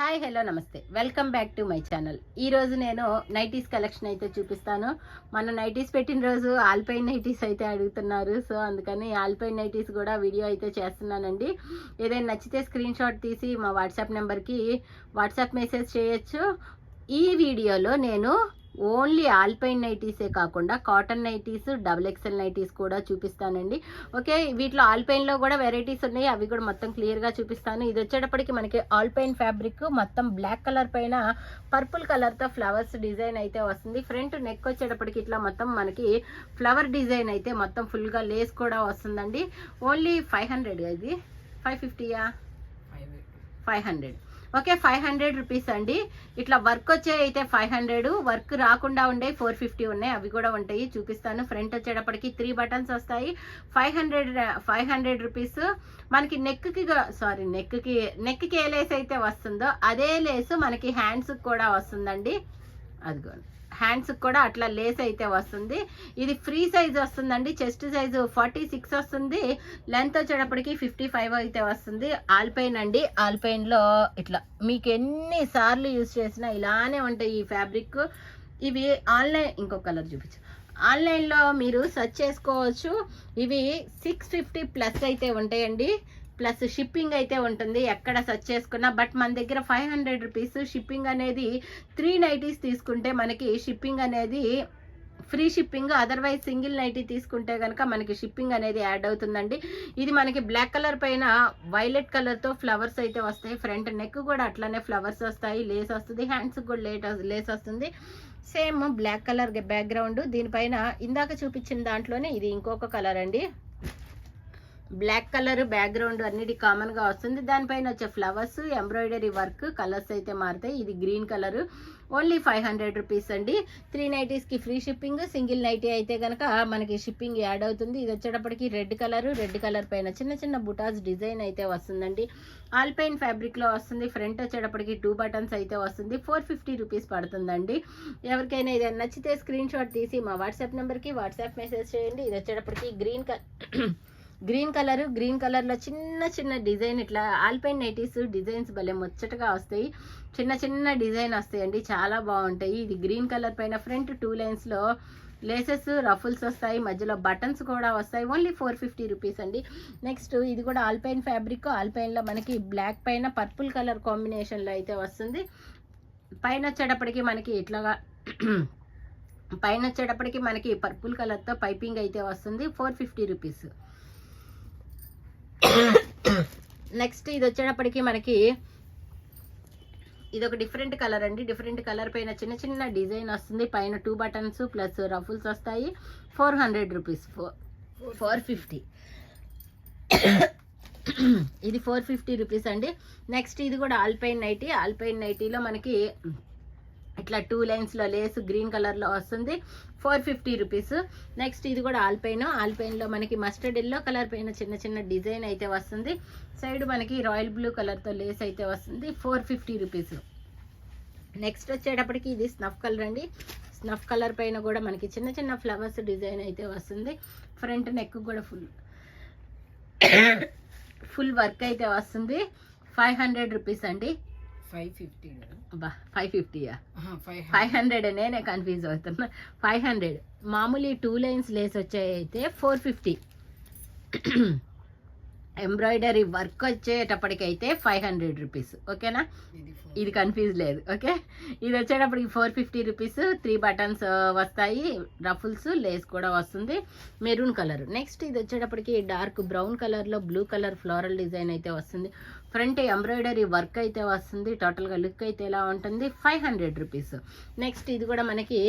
Hi hello నమస్తే, welcome back to my channel. ఈరోజు నేను నైటీస్ కలెక్షన్ అయితే చూపిస్తాను. మన నైటీస్ పెట్టిన రోజు ఆల్పైన్ నైటీస్ అయితే అడుగుతున్నారు. సో అందుకని ఆల్పైన్ నైటీస్ కూడా వీడియో అయితే చేస్తున్నానండి. ఏదైనా నచ్చితే స్క్రీన్ షాట్ తీసి మా వాట్సాప్ నెంబర్కి వాట్సాప్ మెసేజ్ చేయొచ్చు. ఈ వీడియోలో నేను ఓన్లీ ఆల్పైన్ నైటీసే కాకుండా కాటన్ నైటీస్, XXL నైటీస్ కూడా చూపిస్తానండి. ఓకే, వీటిలో ఆల్పైన్లో కూడా వెరైటీస్ ఉన్నాయి, అవి కూడా మొత్తం క్లియర్గా చూపిస్తాను. ఇది వచ్చేటప్పటికి మనకి ఆల్పైన్ ఫ్యాబ్రిక్ మొత్తం బ్లాక్ కలర్ పైన పర్పుల్ కలర్తో ఫ్లవర్స్ డిజైన్ అయితే వస్తుంది. ఫ్రంట్ నెక్ వచ్చేటప్పటికి ఇట్లా మొత్తం మనకి ఫ్లవర్ డిజైన్ అయితే మొత్తం ఫుల్గా లేస్ కూడా వస్తుందండి. ఓన్లీ 500, ఇది 550యా 500. ఓకే, 500 రూపీస్ అండి. ఇట్లా వర్క్ వచ్చే అయితే 500, వర్క్ రాకుండా ఉండే 450 ఉన్నాయి, అవి కూడా ఉంటాయి, చూపిస్తాను. ఫ్రంట్ వచ్చేటప్పటికి 3 బటన్స్ వస్తాయి. 500 రూపీస్. మనకి నెక్కి ఏ లేస్ అయితే వస్తుందో అదే లేసు మనకి హ్యాండ్స్కి కూడా వస్తుందండి. అదిగోండి, హ్యాండ్స్కి కూడా అట్లా లేస్ అయితే వస్తుంది. ఇది ఫ్రీ సైజ్ వస్తుందండి. చెస్ట్ సైజు 46 వస్తుంది. లెంత్ వచ్చేటప్పటికి 55 అయితే వస్తుంది. ఆల్పైన్ అండి. ఆల్పైన్లో ఇట్లా మీకు ఎన్నిసార్లు యూజ్ చేసినా ఇలానే ఉంటాయి ఈ ఫ్యాబ్రిక్. ఇవి ఆన్లైన్, ఇంకో కలర్ చూపించు, ఆన్లైన్లో మీరు సెర్చ్ చేసుకోవచ్చు. ఇవి 650 ప్లస్ అయితే ఉంటాయండి, ప్లస్ షిప్పింగ్ అయితే ఉంటుంది ఎక్కడ సెర్చ్ చేసుకున్నా. బట్ మన దగ్గర 500 రూపీస్ షిప్పింగ్ అనేది 3 నైటీస్ తీసుకుంటే మనకి షిప్పింగ్ అనేది free shipping. Otherwise single nightie తీసుకుంటే కనుక మనకి షిప్పింగ్ అనేది యాడ్ అవుతుందండి. ఇది మనకి బ్లాక్ కలర్ పైన వైలెట్ కలర్తో ఫ్లవర్స్ అయితే వస్తాయి. ఫ్రంట్ నెక్ కూడా అట్లానే ఫ్లవర్స్ వస్తాయి, లేస్ వస్తుంది. హ్యాండ్స్కి కూడా లేస్ వస్తుంది. Same black colour background. దీనిపైన ఇందాక చూపించిన దాంట్లోనే ఇది ఇంకొక కలర్ అండి. బ్లాక్ కలర్ బ్యాక్గ్రౌండ్ అన్నిటి కామన్గా వస్తుంది. దానిపైన వచ్చే ఫ్లవర్స్, ఎంబ్రాయిడరీ వర్క్, కలర్స్ అయితే మారుతాయి. ఇది గ్రీన్ కలర్. ఓన్లీ 500 రూపీస్ అండి. 3 నైటీస్కి ఫ్రీ షిప్పింగ్. సింగిల్ నైటీ అయితే కనుక మనకి షిప్పింగ్ యాడ్ అవుతుంది. ఇది వచ్చేటప్పటికి రెడ్ కలర్ పైన చిన్న చిన్న బుటాస్ డిజైన్ అయితే వస్తుందండి. ఆల్పైన్ ఫ్యాబ్రిక్లో వస్తుంది. ఫ్రంట్ వచ్చేటప్పటికి 2 బటన్స్ అయితే వస్తుంది. 450 రూపీస్ పడుతుందండి. ఎవరికైనా ఇది నచ్చితే స్క్రీన్ షాట్ తీసి మా వాట్సాప్ నెంబర్కి వాట్సాప్ మెసేజ్ చేయండి. ఇది వచ్చేటప్పటికి గ్రీన్ కలర్లో చిన్న చిన్న డిజైన్. ఇట్లా ఆల్పైన్ నైటీస్ డిజైన్స్ భలే ముచ్చటగా వస్తాయి. చిన్న చిన్న డిజైన్ వస్తాయండి, చాలా బాగుంటాయి. ఇది గ్రీన్ కలర్ పైన ఫ్రంట్ 2 లైన్స్లో లేసెస్, రఫుల్స్ వస్తాయి, మధ్యలో బటన్స్ కూడా వస్తాయి. ఓన్లీ 450 రూపీస్ అండి. నెక్స్ట్ ఇది కూడా ఆల్పైన్ ఫ్యాబ్రిక్. ఆల్పైన్లో మనకి బ్లాక్ పైన పర్పుల్ కలర్ కాంబినేషన్లో అయితే వస్తుంది. పైన వచ్చేటప్పటికి మనకి ఇట్లాగా పర్పుల్ కలర్తో పైపింగ్ అయితే వస్తుంది. 450 రూపీస్. నెక్స్ట్ ఇది వచ్చేటప్పటికి మనకి ఇది ఒక డిఫరెంట్ కలర్ అండి. డిఫరెంట్ కలర్ పైన చిన్న చిన్న డిజైన్ వస్తుంది. పైన 2 బటన్స్ ప్లస్ రఫుల్స్ వస్తాయి. 400 రూపీస్. 450. ఇది 450 రూపీస్ అండి. నెక్స్ట్ ఇది కూడా ఆల్పైన్ నైటీ. ఆల్పైన్ నైటీలో మనకి ఇట్లా 2 లైన్స్లో లేస్ గ్రీన్ కలర్లో వస్తుంది. 450 రూపీస్. నెక్స్ట్ ఇది కూడా ఆల్పైన్లో మనకి మస్టర్డ్ ఎల్లో కలర్ పైన చిన్న చిన్న డిజైన్ అయితే వస్తుంది. సైడ్ మనకి రాయల్ బ్లూ కలర్తో లేస్ అయితే వస్తుంది. 450 రూపీస్. నెక్స్ట్ వచ్చేటప్పటికి ఇది స్నఫ్ కలర్ అండి. స్నఫ్ కలర్ పైన కూడా మనకి చిన్న చిన్న ఫ్లవర్స్ డిజైన్ అయితే వస్తుంది. ఫ్రంట్ నెక్ కూడా ఫుల్ వర్క్ అయితే వస్తుంది. 500 రూపీస్ అండి. 550యా 500? నేనే కన్ఫ్యూజ్ అవుతున్నా. 500. మామూలు 2 లైన్స్ లేస్ వచ్చాయి అయితే 450. ఎంబ్రాయిడరీ వర్క్ వచ్చేటప్పటికైతే 500 రూపీస్. ఓకేనా, ఇది కన్ఫ్యూజ్ లేదు. ఓకే, ఇది వచ్చేటప్పటికి 450 రూపీస్. 3 బటన్స్ వస్తాయి, రఫుల్స్, లేస్ కూడా వస్తుంది. Maroon colour. నెక్స్ట్ ఇది వచ్చేటప్పటికి డార్క్ బ్రౌన్ కలర్లో బ్లూ కలర్ ఫ్లోరల్ డిజైన్ అయితే వస్తుంది. ఫ్రంట్ ఎంబ్రాయిడరీ వర్క్ అయితే వస్తుంది. టోటల్గా లుక్ అయితే ఎలా ఉంటుంది, 500 రూపీస్. నెక్స్ట్ ఇది కూడా మనకి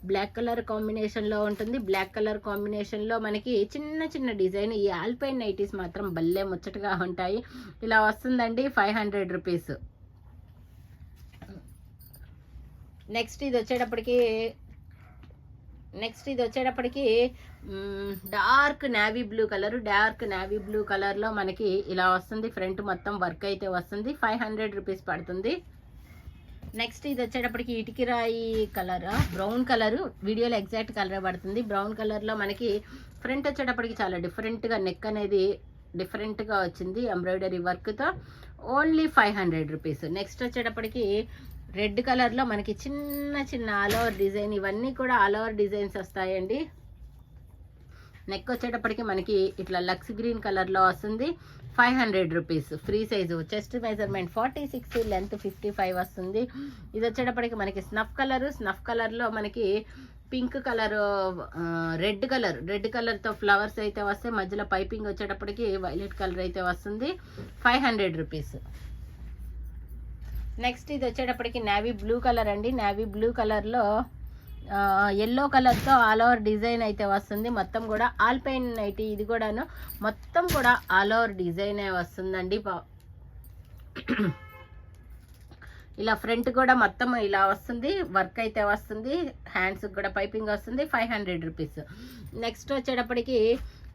బ్లాక్ కలర్ కాంబినేషన్లో ఉంటుంది. బ్లాక్ కలర్ కాంబినేషన్లో మనకి చిన్న చిన్న డిజైన్. ఈ ఆల్పైన్ నైటీస్ మాత్రం భలే ముచ్చటగా ఉంటాయి. ఇలా వస్తుందండి. 500 రూపీస్. నెక్స్ట్ ఇది వచ్చేటప్పటికి డార్క్ నావీ బ్లూ కలర్లో మనకి ఇలా వస్తుంది. ఫ్రంట్ మొత్తం వర్క్ అయితే వస్తుంది. 500 రూపీస్ పడుతుంది. నెక్స్ట్ ఇది వచ్చేటప్పటికి ఇటుకిరాయి కలర్, బ్రౌన్ కలర్. వీడియోలో ఎగ్జాక్ట్ కలర్ పడుతుంది. బ్రౌన్ కలర్లో మనకి ఫ్రంట్ వచ్చేటప్పటికి చాలా డిఫరెంట్గా నెక్ అనేది డిఫరెంట్గా వచ్చింది ఎంబ్రాయిడరీ వర్క్తో. Only 500 rupees. నెక్స్ట్ వచ్చేటప్పటికి రెడ్ కలర్లో మనకి చిన్న చిన్న ఆల్ ఓవర్ డిజైన్, ఇవన్నీ కూడా ఆల్ ఓవర్ డిజైన్స్ వస్తాయండి. నెక్ వచ్చేటప్పటికి మనకి ఇట్లా లక్స్ గ్రీన్ కలర్లో వస్తుంది. 500 rupees. Free size. Chest measurement 46, length 55 వస్తుంది. ఇది వచ్చేటప్పటికి మనకి స్నఫ్ కలర్లో మనకి పింక్ కలర్, రెడ్ కలర్తో ఫ్లవర్స్ అయితే వస్తాయి. మధ్యలో పైపింగ్ వచ్చేటప్పటికి వైలెట్ కలర్ అయితే వస్తుంది. 500 రూపీస్. నెక్స్ట్ ఇది వచ్చేటప్పటికి నేవీ బ్లూ కలర్ అండి. నేవీ బ్లూ కలర్లో ఎల్లో కలర్తో ఆల్ ఓవర్ డిజైన్ అయితే వస్తుంది. మొత్తం కూడా ఆల్పైన్ నైటీ. ఇది కూడాను మొత్తం కూడా ఆల్ ఓవర్ డిజైన్ వస్తుందండి. ఇలా ఫ్రంట్ కూడా మొత్తం ఇలా వస్తుంది, వర్క్ అయితే వస్తుంది. హ్యాండ్స్ కూడా పైపింగ్ వస్తుంది. 500 రూపీస్. నెక్స్ట్ వచ్చేటప్పటికి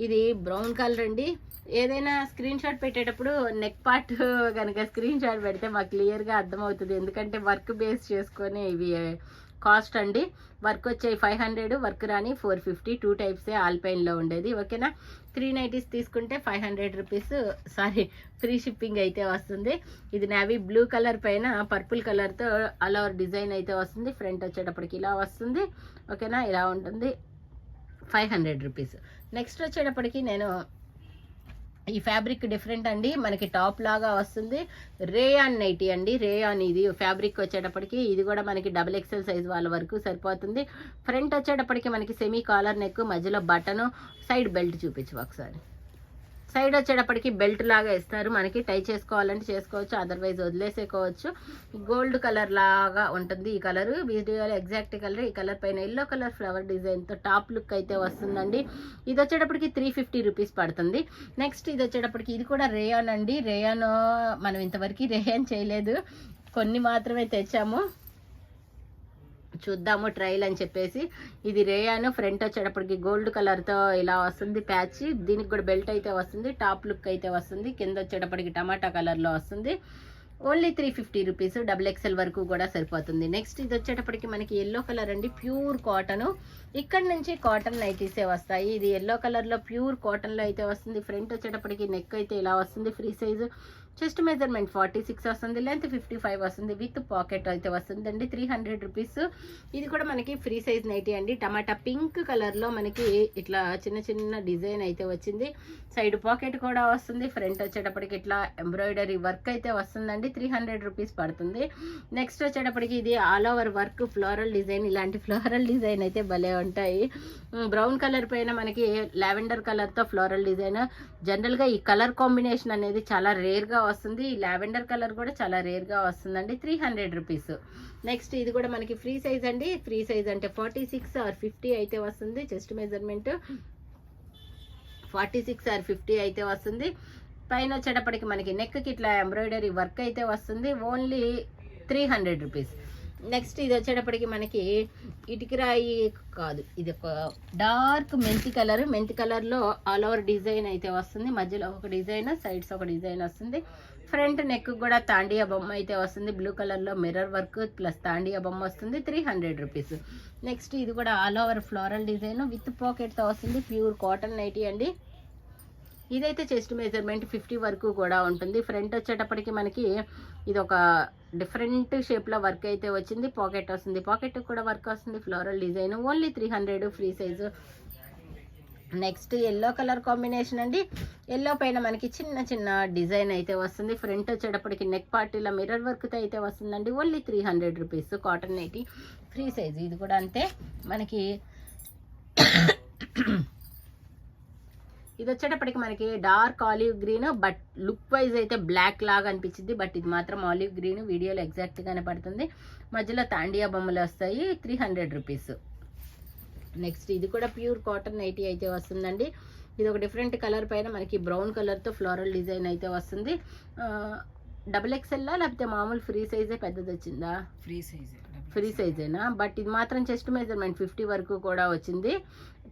ఇది బ్రౌన్ కలర్ అండి. ఏదైనా స్క్రీన్ షాట్ పెట్టేటప్పుడు నెక్ పార్ట్ కనుక స్క్రీన్ షాట్ పెడితే మాకు క్లియర్గా అర్థమవుతుంది. ఎందుకంటే వర్క్ బేస్ చేసుకొని ఇవి కాస్ట్ అండి. వర్క్ వచ్చాయి 500, వర్క్ రాని 450. 2 టైప్సే ఆల్పైన్లో ఉండేది. ఓకేనా. 3 నైటీస్ తీసుకుంటే 500 రూపీస్, సారీ ఫ్రీ షిప్పింగ్ అయితే వస్తుంది. ఇది నేవీ బ్లూ కలర్ పైన పర్పుల్ కలర్తో ఆల్ ఓవర్ డిజైన్ అయితే వస్తుంది. ఫ్రంట్ వచ్చేటప్పటికి ఇలా వస్తుంది. ఓకేనా, ఇలా ఉంటుంది. 500 రూపీస్. నెక్స్ట్ వచ్చేటప్పటికి నేను ఈ ఫ్యాబ్రిక్ డిఫరెంట్ అండి. మనకి టాప్ లాగా వస్తుంది. రేయాన్ నైటీ అండి. రేయాన్ ఇది ఫ్యాబ్రిక్ వచ్చేటప్పటికి ఇది కూడా మనకి XXL సైజ్ వాళ్ళ వరకు సరిపోతుంది. ఫ్రంట్ వచ్చేటప్పటికి మనకి సెమీ కాలర్ నెక్, మధ్యలో బటను, సైడ్ బెల్ట్ చూపించు ఒకసారి. సైడ్ వచ్చేటప్పటికి బెల్ట్ లాగా ఇస్తారు. మనకి టై చేసుకోవాలంటే చేసుకోవచ్చు, అదర్వైజ్ వదిలేసేసుకోవచ్చు. గోల్డ్ కలర్ లాగా ఉంటుంది ఈ కలర్. వీడియోలో ఎగ్జాక్ట్ కలర్. ఈ కలర్ పైన ఎల్లో కలర్ ఫ్లవర్ డిజైన్తో టాప్ లుక్ అయితే వస్తుందండి. ఇది వచ్చేటప్పటికి 350 రూపీస్ పడుతుంది. నెక్స్ట్ ఇది వచ్చేటప్పటికి ఇది కూడా రేయాన్ అండి. రేయాన్ మనం ఇంతవరకు రేయాన్ చేయలేదు, కొన్ని మాత్రమే తెచ్చాము, చూద్దాము ట్రైల్ అని చెప్పేసి. ఇది రేయాను. ఫ్రంట్ వచ్చేటప్పటికి గోల్డ్ కలర్తో ఇలా వస్తుంది ప్యాచ్. దీనికి కూడా బెల్ట్ అయితే వస్తుంది. టాప్ లుక్ అయితే వస్తుంది. కింద వచ్చేటప్పటికి టమాటా కలర్లో వస్తుంది. Only 350 rupees. XXL వరకు కూడా సరిపోతుంది. నెక్స్ట్ ఇది వచ్చేటప్పటికి మనకి ఎల్లో కలర్ అండి. Pure cotton. ఇక్కడ నుంచి కాటన్ నైటీసే వస్తాయి. ఇది ఎల్లో కలర్లో ప్యూర్ కాటన్లో అయితే వస్తుంది. ఫ్రంట్ వచ్చేటప్పటికి నెక్ అయితే ఇలా వస్తుంది. Free size. చెస్ట్ మెజర్మెంట్ 46 వస్తుంది. లెంత్ 55 వస్తుంది. విత్ పాకెట్ అయితే వస్తుంది అండి. 300 రూపీస్. ఇది కూడా మనకి ఫ్రీ సైజ్ నైటీ అండి. టమాటా పింక్ కలర్లో మనకి ఇట్లా చిన్న చిన్న డిజైన్ అయితే వచ్చింది. సైడ్ పాకెట్ కూడా వస్తుంది. ఫ్రంట్ వచ్చేటప్పటికి ఇట్లా ఎంబ్రాయిడరీ వర్క్ అయితే వస్తుందండి. 300 రూపీస్ పడుతుంది. నెక్స్ట్ వచ్చేటప్పటికి ఇది all over work floral design. ఇలాంటి ఫ్లోరల్ డిజైన్ అయితే భలే ఉంటాయి. బ్రౌన్ కలర్ పైన మనకి లావెండర్ కలర్తో ఫ్లోరల్ డిజైన్. జనరల్గా ఈ కలర్ కాంబినేషన్ అనేది చాలా రేర్గా వస్తుంది. ఈ లావెండర్ కలర్ కూడా చాలా రేర్గా వస్తుందండి. 300 రూపీస్. నెక్స్ట్ ఇది కూడా మనకి ఫ్రీ సైజ్ అండి. ఫ్రీ సైజ్ అంటే 46 or 50 అయితే వస్తుంది. చెస్ట్ మెజర్మెంట్ 46 or 50 అయితే వస్తుంది. పైన వచ్చేటప్పటికి మనకి నెక్కి ఇట్లా ఎంబ్రాయిడరీ వర్క్ అయితే వస్తుంది. Only 300 rupees. నెక్స్ట్ ఇది వచ్చేటప్పటికి మనకి ఇటుకరాయి కాదు, ఇది ఒక డార్క్ మెంతి కలర్లో ఆల్ ఓవర్ డిజైన్ అయితే వస్తుంది. మధ్యలో ఒక డిజైన్, సైడ్స్ ఒక డిజైన్ వస్తుంది. ఫ్రంట్ నెక్ కూడా తాండియా బొమ్మ అయితే వస్తుంది. బ్లూ కలర్లో మిర్రర్ వర్క్ ప్లస్ తాండియా బొమ్మ వస్తుంది. 300 రూపీస్. నెక్స్ట్ ఇది కూడా all over floral design with పాకెట్తో వస్తుంది. ప్యూర్ కాటన్ నైటీ అండి. ఇదైతే చెస్ట్ మెజర్మెంట్ 50 వరకు కూడా ఉంటుంది. ఫ్రంట్ వచ్చేటప్పటికి మనకి ఇది ఒక డిఫరెంట్ షేప్లో వర్క్ అయితే వచ్చింది. పాకెట్ వస్తుంది. పాకెట్ కూడా వర్క్ వస్తుంది. Floral design. Only 300 free size. Next yellow colour combination అండి. ఎల్లో పైన మనకి చిన్న చిన్న డిజైన్ అయితే వస్తుంది. ఫ్రంట్ వచ్చేటప్పటికి నెక్ పార్టీలో మిర్రర్ వర్క్తో అయితే వస్తుందండి. Only 300 rupees. Cotton nightie free size. ఇది కూడా అంతే మనకి. ఇది వచ్చేటప్పటికి మనకి dark olive green, but look wise అయితే బ్లాక్ లాగా అనిపించింది. బట్ ఇది మాత్రం ఆలివ్ గ్రీన్. వీడియోలో ఎగ్జాక్ట్గానే పడుతుంది. మధ్యలో తాండియా బొమ్మలు వస్తాయి. 300 రూపీస్. నెక్స్ట్ ఇది కూడా ప్యూర్ కాటన్ నైటీ అయితే వస్తుందండి. ఇది ఒక డిఫరెంట్ కలర్ పైన మనకి బ్రౌన్ కలర్తో ఫ్లోరల్ డిజైన్ అయితే వస్తుంది. XXL లేకపోతే మామూలు ఫ్రీ సైజే పెద్దది వచ్చిందా? ఫ్రీ సైజేనా? బట్ ఇది మాత్రం చెస్ట్ మెజర్మెంట్ 50 వరకు కూడా వచ్చింది.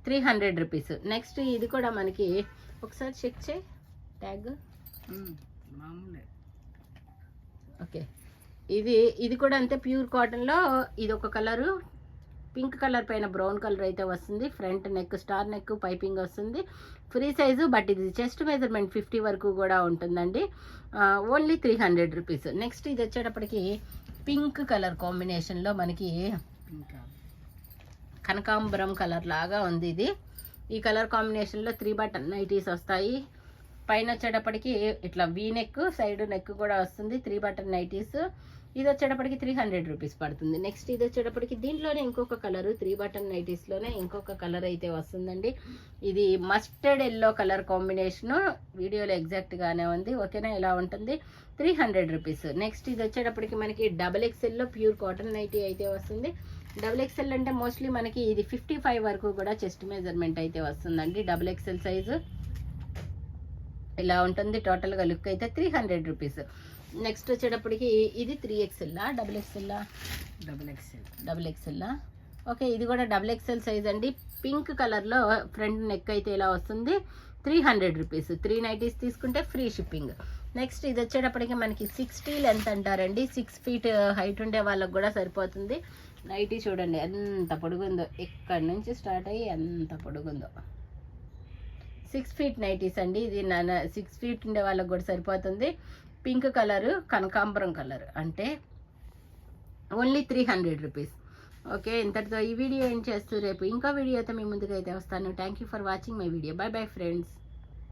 300 రూపీస్. నెక్స్ట్ ఇది కూడా మనకి ఒకసారి చెక్ చేయి ట్యాగ్. ఓకే, ఇది కూడా అంతే ప్యూర్ కాటన్లో. ఇది ఒక కలరు, పింక్ కలర్ పైన బ్రౌన్ కలర్ అయితే వస్తుంది. Front neck star neck piping వస్తుంది. ఫ్రీ సైజు, బట్ ఇది చెస్ట్ మెజర్మెంట్ 50 వరకు కూడా ఉంటుందండి. Only 300 rupees. నెక్స్ట్ ఇది వచ్చేటప్పటికి పింక్ కలర్ కాంబినేషన్లో మనకి కనకాంబరం కలర్ లాగా ఉంది. ఇది ఈ కలర్ కాంబినేషన్లో 3 బటన్ నైటీస్ వస్తాయి. పైన వచ్చేటప్పటికి ఇట్లా వీ నెక్, సైడ్ నెక్ కూడా వస్తుంది. 3 బటన్ నైటీస్. ఇది వచ్చేటప్పటికి 300 రూపీస్ పడుతుంది. నెక్స్ట్ ఇది వచ్చేటప్పటికి దీంట్లోనే ఇంకొక కలర్, 3 బటన్ నైటీస్లోనే ఇంకొక కలర్ అయితే వస్తుందండి. ఇది మస్టర్డ్ ఎల్లో కలర్ కాంబినేషను. వీడియోలో ఎగ్జాక్ట్గానే ఉంది. ఓకేనా, ఇలా ఉంటుంది. 300 రూపీస్. నెక్స్ట్ ఇది వచ్చేటప్పటికి మనకి XXLలో ప్యూర్ కాటన్ నైటీ అయితే వస్తుంది. XXL అంటే మోస్ట్లీ మనకి ఇది 55 వరకు కూడా చెస్ట్ మెజర్మెంట్ అయితే వస్తుందండి. XXL సైజు ఇలా ఉంటుంది. టోటల్గా లుక్ అయితే 300 రూపీస్. నెక్స్ట్ వచ్చేటప్పటికి ఇది 3XL XXL. ఓకే, ఇది కూడా XXL సైజ్ అండి. పింక్ కలర్లో ఫ్రంట్ నెక్ అయితే ఇలా వస్తుంది. 300 రూపీస్. 3 నైటీస్ తీసుకుంటే ఫ్రీ షిప్పింగ్. నెక్స్ట్ ఇది వచ్చేటప్పటికి మనకి 60 లెంత్ అంటారండి. 6 ఫీట్ హైట్ ఉండే వాళ్ళకి కూడా సరిపోతుంది. నైటీ చూడండి ఎంత పొడుగుందో, ఎక్కడి నుంచి స్టార్ట్ అయ్యి ఎంత పొడుగుందో. 6 ఫీట్ నైటీస్ అండి. ఇది 6 ఫీట్ ఉండే వాళ్ళకి కూడా సరిపోతుంది. పింక్ కలరు, కనకాంబరం కలర్, అంటే ఓన్లీ 300 రూపీస్. ఓకే, ఇంతటితో ఈ వీడియో ఏం చేస్తూ రేపు ఇంకో వీడియోతో మీ ముందుకైతే వస్తాను. Thank you for watching my video. By bye friends.